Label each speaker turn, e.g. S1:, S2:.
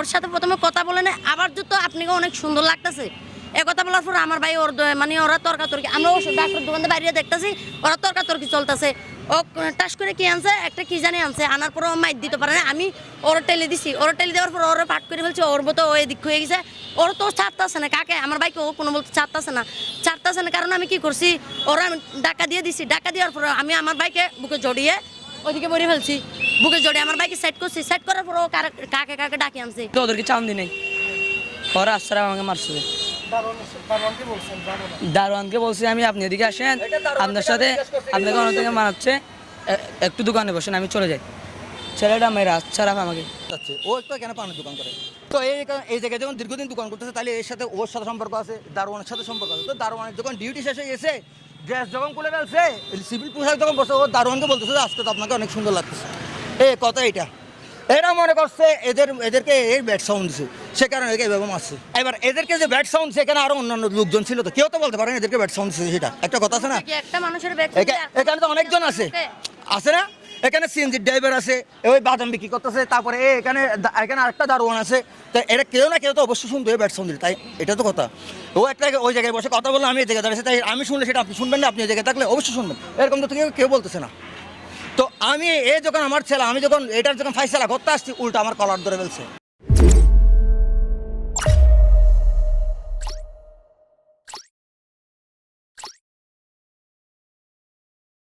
S1: ওর সাথে প্রথমে কথা বলে নেয়, আবার তো আপনাকে অনেক সুন্দর লাগতেছে এ কথা বলার পর আমার ভাই ওর মানে ওরা তর্কাতর্কি, আমরা ও ডাক্তার দোকানে বাইরে দেখতেছি ওরা তর্কাতর্কি চলতেছে। ও টাস করে কি আনছে, একটা কি জানি আনছে, আনার পর ও মাইর দিতে পারে না, আমি ওর টেলে দিছি, ওর টেলে দেওয়ার পর ওরা পাট করে ফেলছে, ওর মতো ও এদিক হয়ে গেছে। ওর তো ছাড়তেছে না কাকে, আমার ভাইকে ও কোনো বলতে ছাড়তেছে না কারণ আমি কি করছি, ওরা আমি ডাকা দিয়ে দিছি, ডাকা দেওয়ার পর আমি আমার ভাইকে বুকে জড়িয়ে ওইদিকে বড়ি ফেলছি, বুকে জড়িয়ে আমার ভাইকে সেট করছি, সেট করার পর ও কাকে কাকে ডাকি আনছে।
S2: তো ওদেরকে চান্দি নেই, ওরা আশ্রা আমাকে মারছে। দারোয়ানকে বলছি আমি, আপনি এদিকে আসেন, আপনার সাথে আপনাকে অনেক থেকে মানাচ্ছে, একটু দোকানে বসেন, আমি চলে যাই। ছেলেটা মেয়েরা আচ্ছা রাখ আমাকে
S3: ও একটু কেন পানের দোকান করে, তো এই জায়গায় যখন দীর্ঘদিন দোকান করতেছে তাহলে এর সাথে ওর সাথে সম্পর্ক আছে, দারোয়ানের সাথে সম্পর্ক আছে। তো দারোয়ানের যখন ডিউটি শেষে এসে ড্রেস যখন খুলে ফেলছে, সিভিল পোশাক যখন বসে, ও দারোয়ানকে বলতেছে যে আজকে তো আপনাকে অনেক সুন্দর লাগতেছে, কথা এইটা এরা মনে করছে এদেরকে এই ব্যাড সাউন্ড দিছে, সে কারণে একে এভাবে মারছে। এবার এদেরকে যে ব্যাড সাউন্ড, সেখানে আরো অন্যান্য লোকজন ছিল, তো কেউ তো বলতে পারে না এদেরকে ব্যাড সাউন্ড দিছে, সেটা একটা কথা আছে না।
S1: একটা মানুষের
S3: এখানে তো অনেকজন আছে না, এখানে সিএনজি ড্রাইভার আছে, ওই বাদাম বিক্রি করতেছে, তারপরে এখানে আরেকটা দারোয়ান আছে, তো এরা কেউ না কেউ তো অবশ্যই শুনবে ব্যাড সাউন্ড দিল, তাই এটা তো কথা। ও একটা ওই জায়গায় বসে কথা বললো, আমি এই জায়গায় দাঁড়িয়েছি, তাই আমি শুনলে সেটা আপনি শুনবেন না, আপনি এই জায়গায় থাকলে অবশ্যই শুনবেন, এরকম তো কেউ বলতেছে না। তো আমি যখন আমার ছেলে, আমি যখন এটার যখন ফাইসলা করতে আসছি, উল্টা আমার কলার ধরে ফেলছে।